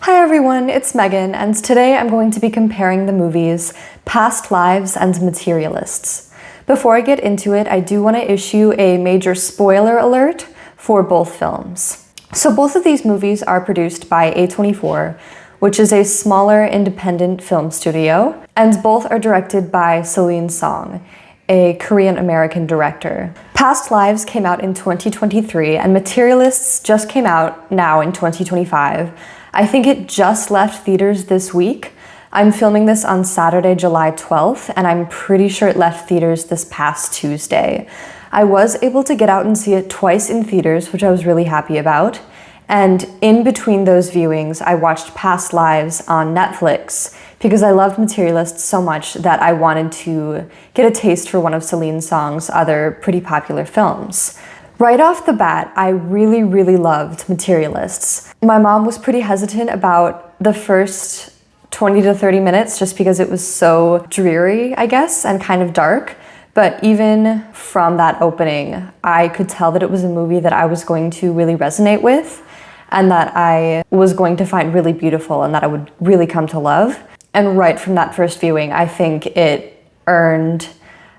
Hi everyone, it's Megan, and today I'm going to be comparing the movies Past Lives and Materialists. Before I get into it, I do want to issue a major spoiler alert for both films. So both of these movies are produced by A24, which is a smaller independent film studio, and both are directed by Celine Song, a Korean-American director. Past Lives came out in 2023, and Materialists just came out now in 2025. I think it just left theaters this week. I'm filming this on Saturday, July 12th, and I'm pretty sure it left theaters this past Tuesday. I was able to get out and see it twice in theaters, which I was really happy about. And in between those viewings, I watched Past Lives on Netflix because I loved Materialists so much that I wanted to get a taste for one of Celine Song's other pretty popular films. Right off the bat, I really loved Materialists. My mom was pretty hesitant about the first 20 to 30 minutes just because it was so dreary, I guess, and kind of dark. But even from that opening, I could tell that it was a movie that I was going to really resonate with and that I was going to find really beautiful and that I would really come to love. And right from that first viewing, I think it earned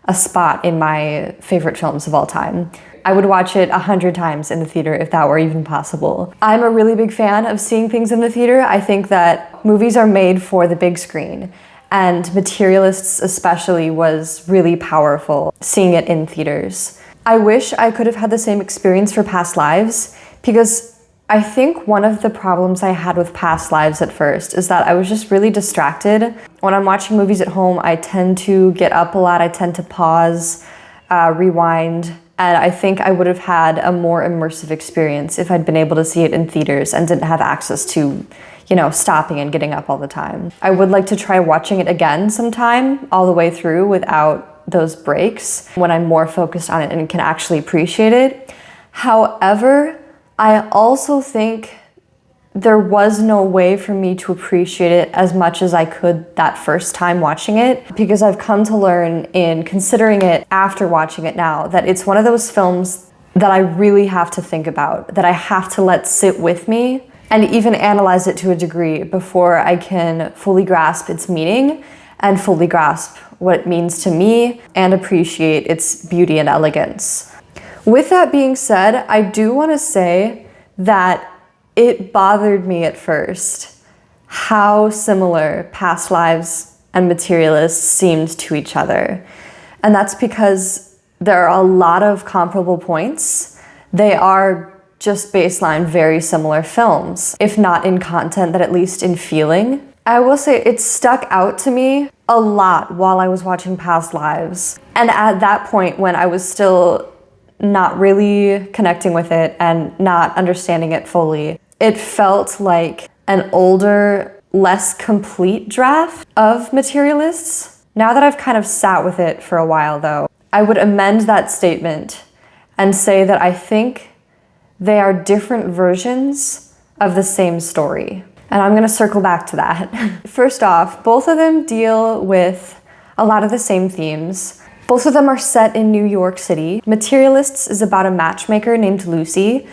a spot in my favorite films of all time. I would watch it 100 times in the theater if that were even possible. I'm a really big fan of seeing things in the theater. I think that movies are made for the big screen, and Materialists especially was really powerful seeing it in theaters. I wish I could have had the same experience for Past Lives, because I think one of the problems I had with Past Lives at first is that I was just really distracted. When I'm watching movies at home, I tend to get up a lot, I tend to pause, rewind, and I think I would have had a more immersive experience if I'd been able to see it in theaters and didn't have access to, stopping and getting up all the time. I would like to try watching it again sometime, all the way through without those breaks, when I'm more focused on it and can actually appreciate it. However, I also think there was no way for me to appreciate it as much as I could that first time watching it, because I've come to learn in considering it after watching it now that it's one of those films that I really have to think about, that I have to let sit with me and even analyze it to a degree before I can fully grasp its meaning and fully grasp what it means to me and appreciate its beauty and elegance. With that being said, I do want to say that it bothered me at first how similar Past Lives and Materialists seemed to each other. And that's because there are a lot of comparable points. They are just baseline very similar films, if not in content, that at least in feeling. I will say it stuck out to me a lot while I was watching Past Lives. And at that point, when I was still not really connecting with it and not understanding it fully, it felt like an older, less complete draft of Materialists. Now that I've kind of sat with it for a while though, I would amend that statement and say that I think they are different versions of the same story. And I'm gonna circle back to that. First off, both of them deal with a lot of the same themes. Both of them are set in New York City. Materialists is about a matchmaker named Lucy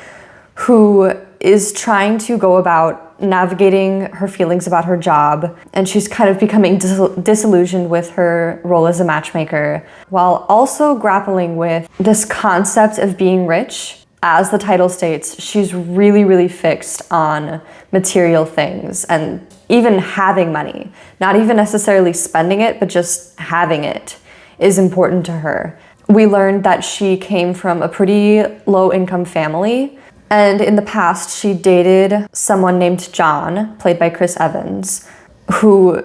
who is trying to go about navigating her feelings about her job, and she's kind of becoming disillusioned with her role as a matchmaker, while also grappling with this concept of being rich. As the title states, she's really fixed on material things and even having money. Not even necessarily spending it, but just having it is important to her. We learned that she came from a pretty low-income family, and in the past she dated someone named John, played by Chris Evans, who,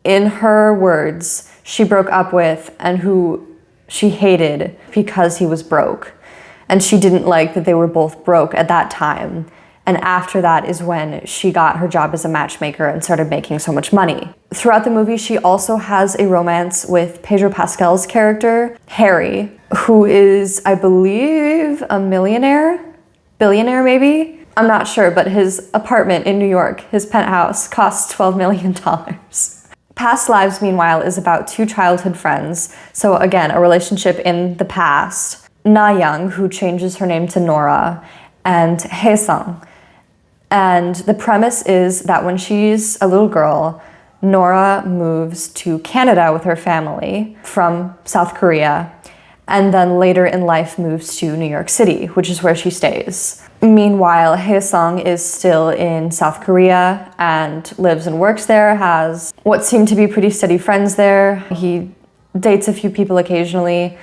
in her words, she broke up with and who she hated because he was broke. And she didn't like that they were both broke at that time. And after that is when she got her job as a matchmaker and started making so much money. Throughout the movie, she also has a romance with Pedro Pascal's character, Harry, who is, I believe, a billionaire maybe? I'm not sure, but his apartment in New York, his penthouse, costs $12 million. Past Lives, meanwhile, is about two childhood friends. So again, a relationship in the past. Na Young, who changes her name to Nora, and Hae Sung. And the premise is that when she's a little girl, Nora moves to Canada with her family from South Korea, and then later in life moves to New York City, which is where she stays. Meanwhile, Hae-sung is still in South Korea and lives and works there, has what seem to be pretty steady friends there. He dates a few people occasionally,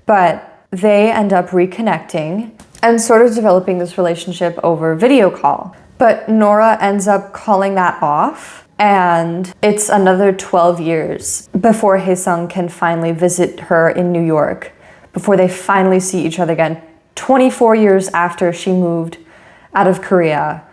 but they end up reconnecting and sort of developing this relationship over video call. But Nora ends up calling that off, and it's another 12 years before Hae-sung can finally visit her in New York, before they finally see each other again, 24 years after she moved out of Korea.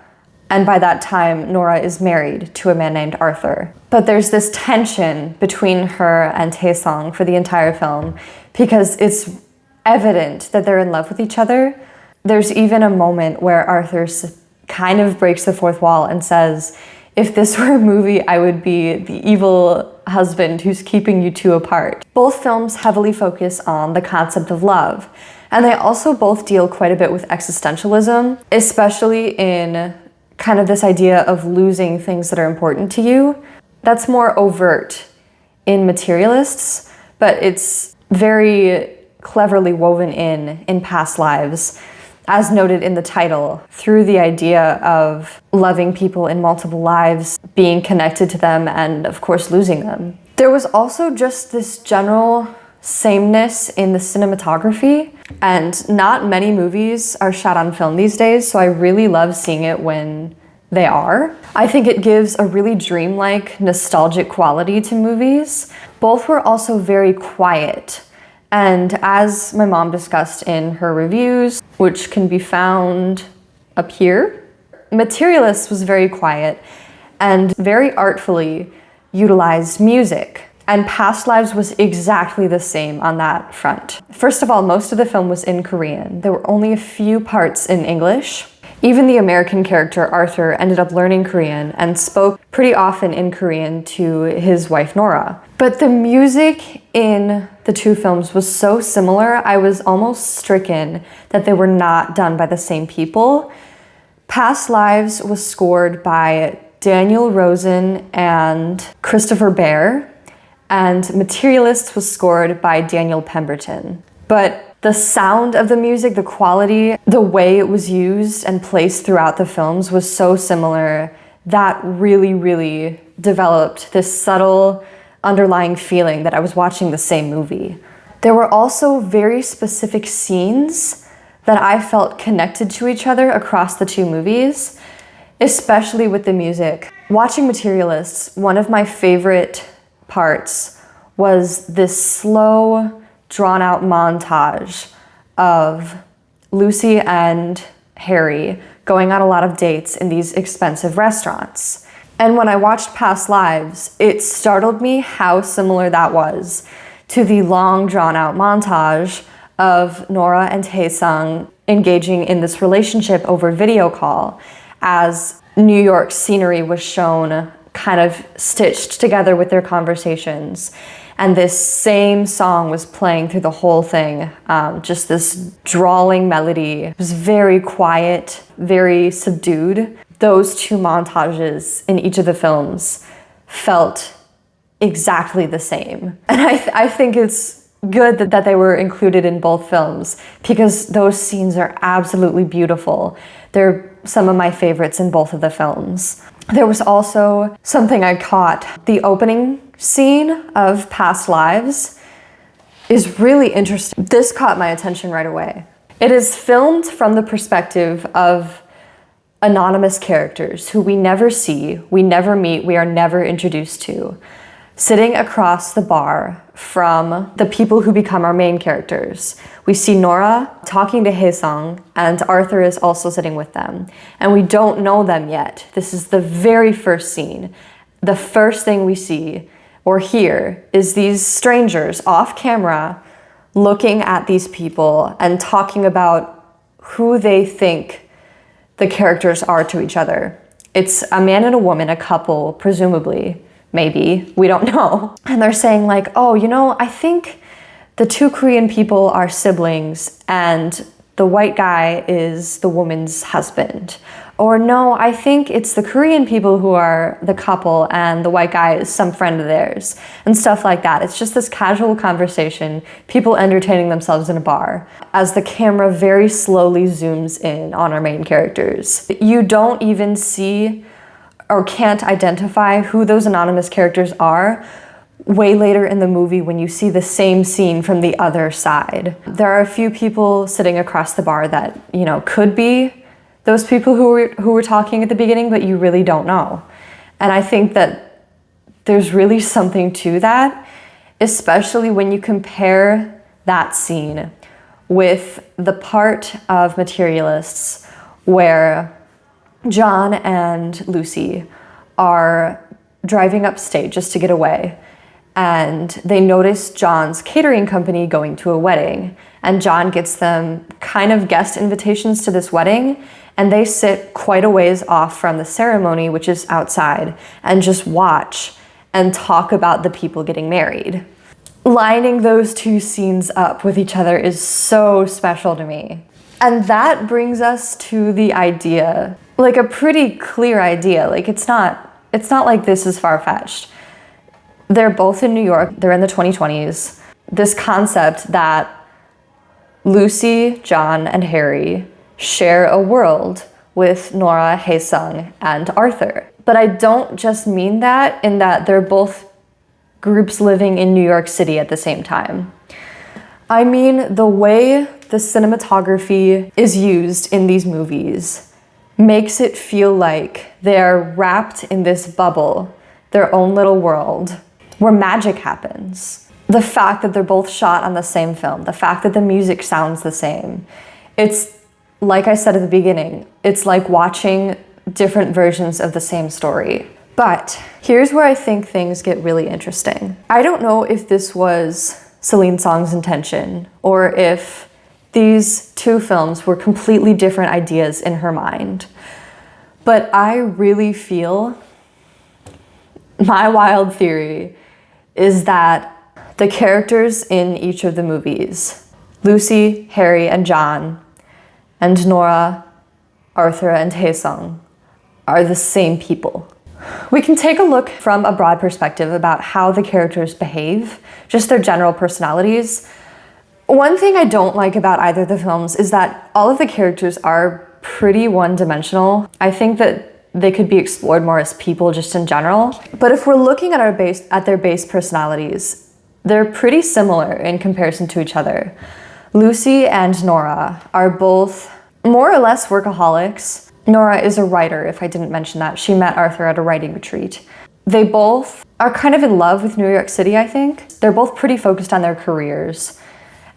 And by that time, Nora is married to a man named Arthur. But there's this tension between her and Hae-sung for the entire film because it's evident that they're in love with each other. There's even a moment where Arthur kind of breaks the fourth wall and says, if this were a movie, I would be the evil husband who's keeping you two apart. Both films heavily focus on the concept of love, and they also both deal quite a bit with existentialism, especially in kind of this idea of losing things that are important to you. That's more overt in Materialists, but it's very cleverly woven in Past Lives, as noted in the title, through the idea of loving people in multiple lives, being connected to them, and of course losing them. There was also just this general sameness in the cinematography, and not many movies are shot on film these days, so I really love seeing it when they are. I think it gives a really dreamlike, nostalgic quality to movies. Both were also very quiet. And as my mom discussed in her reviews, which can be found up here, Materialists was very quiet and very artfully utilized music. And Past Lives was exactly the same on that front. First of all, most of the film was in Korean. There were only a few parts in English. Even the American character Arthur ended up learning Korean and spoke pretty often in Korean to his wife Nora. But the music in the two films was so similar, I was almost stricken that they were not done by the same people. Past Lives was scored by Daniel Rosen and Christopher Bear, and Materialists was scored by Daniel Pemberton. But the sound of the music, the quality, the way it was used and placed throughout the films was so similar that really, really developed this subtle underlying feeling that I was watching the same movie. There were also very specific scenes that I felt connected to each other across the two movies, especially with the music. Watching Materialists, one of my favorite parts was this slow, drawn-out montage of Lucy and Harry going on a lot of dates in these expensive restaurants. And when I watched Past Lives, it startled me how similar that was to the long, drawn-out montage of Nora and Hae-sung engaging in this relationship over video call, as New York scenery was shown kind of stitched together with their conversations. And this same song was playing through the whole thing, just this drawling melody. It was very quiet, very subdued. Those two montages in each of the films felt exactly the same. And I think it's good that they were included in both films because those scenes are absolutely beautiful. They're some of my favorites in both of the films. There was also something I caught. The opening scene of Past Lives is really interesting. This caught my attention right away. It is filmed from the perspective of anonymous characters who we never see, we never meet, we are never introduced to, sitting across the bar from the people who become our main characters. We see Nora talking to Hae-sung, and Arthur is also sitting with them. And we don't know them yet. This is the very first scene. The first thing we see or hear is these strangers off camera looking at these people and talking about who they think the characters are to each other. It's a man and a woman, a couple, presumably, maybe, we don't know. And they're saying like, oh, you know, I think the two Korean people are siblings and the white guy is the woman's husband. Or no, I think it's the Korean people who are the couple and the white guy is some friend of theirs, and stuff like that. It's just this casual conversation, people entertaining themselves in a bar, as the camera very slowly zooms in on our main characters. You don't even see or can't identify who those anonymous characters are way later in the movie when you see the same scene from the other side. There are a few people sitting across the bar that, you know, could be those people who were talking at the beginning, but you really don't know. And I think that there's really something to that, especially when you compare that scene with the part of Materialists where John and Lucy are driving upstate just to get away, and they notice John's catering company going to a wedding, and John gets them kind of guest invitations to this wedding, and they sit quite a ways off from the ceremony, which is outside, and just watch and talk about the people getting married. Lining those two scenes up with each other is so special to me. And that brings us to the idea, like a pretty clear idea. Like it's not like this is far-fetched. They're both in New York, they're in the 2020s. This concept that Lucy, John, and Harry share a world with Nora, Hae-sung, and Arthur. But I don't just mean that in that they're both groups living in New York City at the same time. I mean the way the cinematography is used in these movies makes it feel like they're wrapped in this bubble, their own little world, where magic happens. The fact that they're both shot on the same film, the fact that the music sounds the same. It's like I said at the beginning, it's like watching different versions of the same story. But here's where I think things get really interesting. I don't know if this was Celine Song's intention or if these two films were completely different ideas in her mind. But I really feel, my wild theory is that the characters in each of the movies, Lucy, Harry, and John, and Nora, Arthur, and Hae-sung, are the same people. We can take a look from a broad perspective about how the characters behave, just their general personalities. One thing I don't like about either of the films is that all of the characters are pretty one-dimensional. I think that they could be explored more as people just in general. But if we're looking at their base personalities, they're pretty similar in comparison to each other. Lucy and Nora are both more or less workaholics. Nora is a writer, if I didn't mention that. She met Arthur at a writing retreat. They both are kind of in love with New York City, I think. They're both pretty focused on their careers.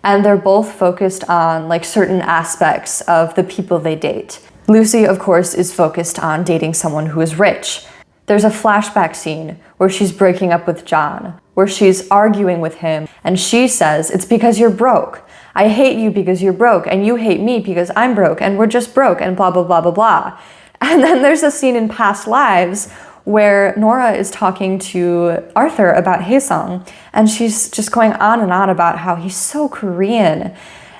And they're both focused on like certain aspects of the people they date. Lucy, of course, is focused on dating someone who is rich. There's a flashback scene where she's breaking up with John, where she's arguing with him, and she says, "It's because you're broke. I hate you because you're broke, and you hate me because I'm broke, and we're just broke, and blah, blah, blah, blah, blah." And then there's a scene in Past Lives where Nora is talking to Arthur about Hae-sung, and she's just going on and on about how he's so Korean,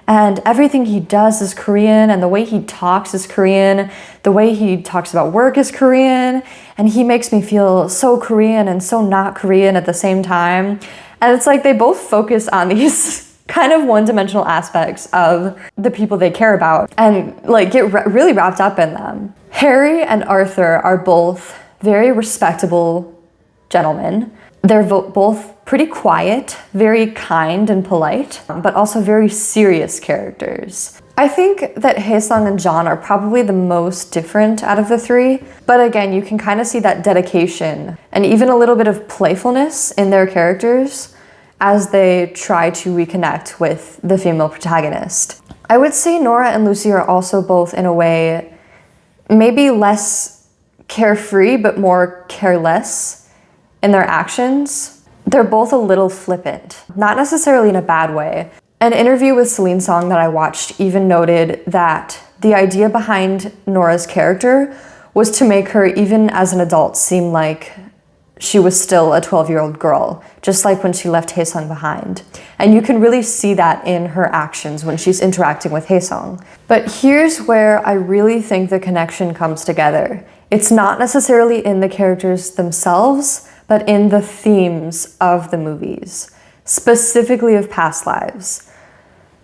and everything he does is Korean, and the way he talks is Korean, the way he talks about work is Korean, and he makes me feel so Korean and so not Korean at the same time. And it's like they both focus on these kind of one-dimensional aspects of the people they care about and like get really wrapped up in them. Harry and Arthur are both very respectable gentlemen. They're both pretty quiet, very kind and polite, but also very serious characters. I think that Hae-sung and John are probably the most different out of the three, but again, you can kind of see that dedication and even a little bit of playfulness in their characters as they try to reconnect with the female protagonist. I would say Nora and Lucy are also both, in a way, maybe less carefree, but more careless in their actions. They're both a little flippant, not necessarily in a bad way. An interview with Celine Song that I watched even noted that the idea behind Nora's character was to make her, even as an adult, seem like she was still a 12-year-old girl, just like when she left Haesung behind. And you can really see that in her actions when she's interacting with Haesung. But here's where I really think the connection comes together. It's not necessarily in the characters themselves, but in the themes of the movies, specifically of past lives.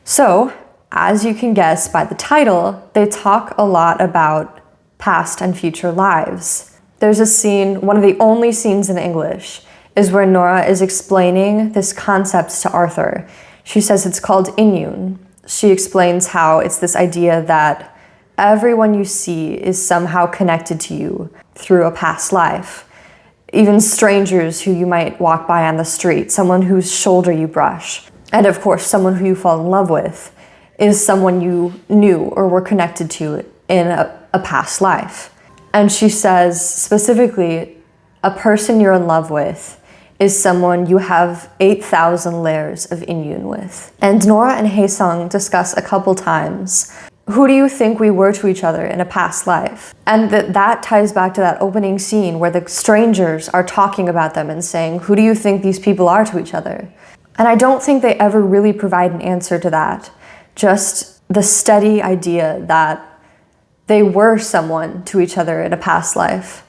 So, as you can guess by the title, they talk a lot about past and future lives. There's a scene, one of the only scenes in English, is where Nora is explaining this concept to Arthur. She says it's called Inyun. She explains how it's this idea that everyone you see is somehow connected to you through a past life. Even strangers who you might walk by on the street, someone whose shoulder you brush, and of course someone who you fall in love with, is someone you knew or were connected to in a past life. And she says specifically, a person you're in love with is someone you have 8,000 layers of Inyun with. And Nora and Haesung discuss a couple times, who do you think we were to each other in a past life? And that ties back to that opening scene where the strangers are talking about them and saying, who do you think these people are to each other? And I don't think they ever really provide an answer to that. Just the steady idea that they were someone to each other in a past life,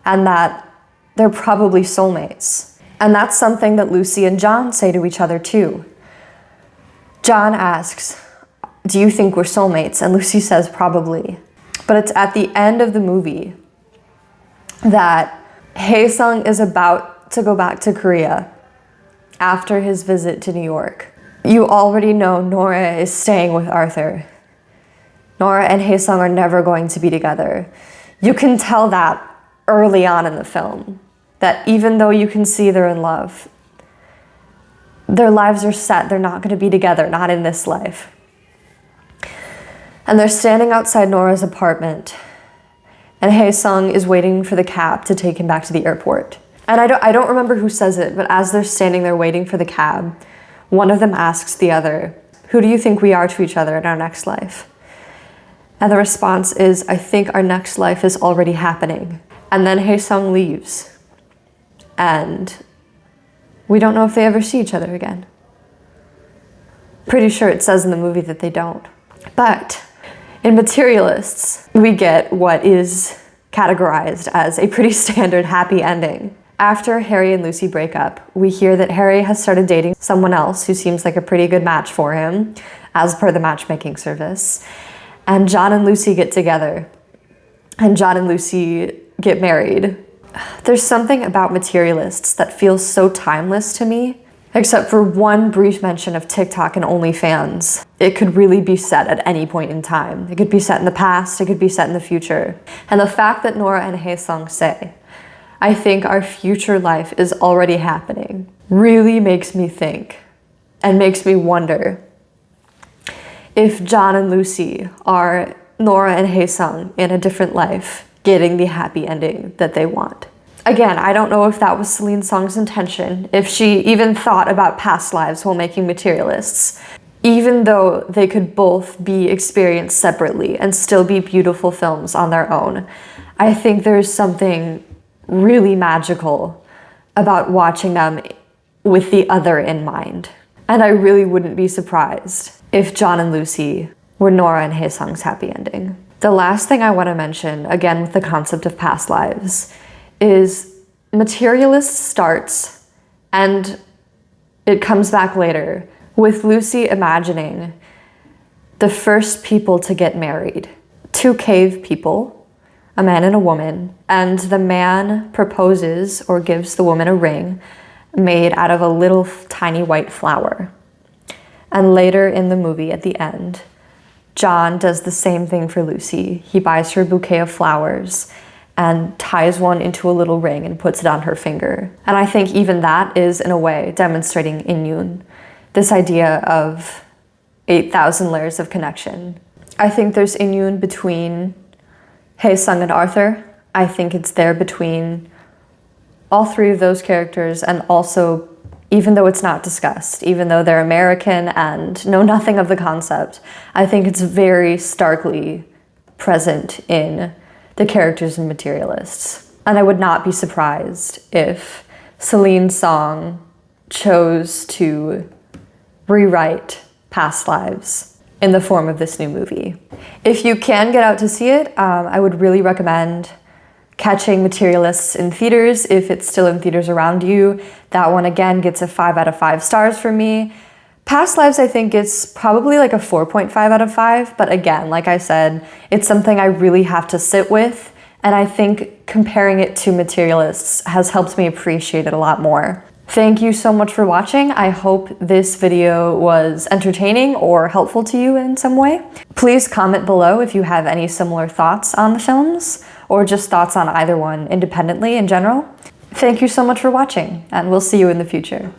and that they're probably soulmates. And that's something that Lucy and John say to each other too. John asks, do you think we're soulmates? And Lucy says, probably. But it's at the end of the movie that Haesung is about to go back to Korea after his visit to New York. You already know Nora is staying with Arthur. Nora and Haesung are never going to be together. You can tell that early on in the film, that even though you can see they're in love, their lives are set. They're not going to be together, not in this life. And they're standing outside Nora's apartment, and Haesung is waiting for the cab to take him back to the airport. And I don't remember who says it, but as they're standing there waiting for the cab, one of them asks the other, who do you think we are to each other in our next life? And the response is, I think our next life is already happening. And then Haesung leaves. And we don't know if they ever see each other again. Pretty sure it says in the movie that they don't. But in Materialists, we get what is categorized as a pretty standard happy ending. After Harry and Lucy break up, we hear that Harry has started dating someone else who seems like a pretty good match for him, as per the matchmaking service. And John and Lucy get together, and John and Lucy get married. There's something about Materialists that feels so timeless to me, except for one brief mention of TikTok and OnlyFans. It could really be set at any point in time. It could be set in the past, it could be set in the future. And the fact that Nora and Haesung say, I think our future life is already happening, really makes me think and makes me wonder if John and Lucy are Nora and Haesung in a different life, getting the happy ending that they want. Again, I don't know if that was Celine Song's intention, if she even thought about past lives while making Materialists, even though they could both be experienced separately and still be beautiful films on their own. I think there's something really magical about watching them with the other in mind. And I really wouldn't be surprised if John and Lucy were Nora and Haesung's happy ending. The last thing I want to mention, again with the concept of past lives, is Materialists starts, and it comes back later, with Lucy imagining the first people to get married. Two cave people, a man and a woman, and the man proposes or gives the woman a ring made out of a little tiny white flower. And later in the movie, at the end, John does the same thing for Lucy. He buys her a bouquet of flowers and ties one into a little ring and puts it on her finger. And I think even that is, in a way, demonstrating Inyun, this idea of 8,000 layers of connection. I think there's Inyun between Haesung and Arthur. I think it's there between all three of those characters, and also, even though it's not discussed, even though they're American and know nothing of the concept, I think it's very starkly present in the characters in Materialists. And I would not be surprised if Celine Song chose to rewrite past lives in the form of this new movie. If you can get out to see it, I would really recommend catching Materialists in theaters if it's still in theaters around you. That one again gets a 5 out of 5 stars from me. Past Lives, I think it's probably like a 4.5 out of 5, but again, like I said, it's something I really have to sit with, and I think comparing it to Materialists has helped me appreciate it a lot more. Thank you so much for watching. I hope this video was entertaining or helpful to you in some way. Please comment below if you have any similar thoughts on the films, or just thoughts on either one independently in general. Thank you so much for watching, and we'll see you in the future.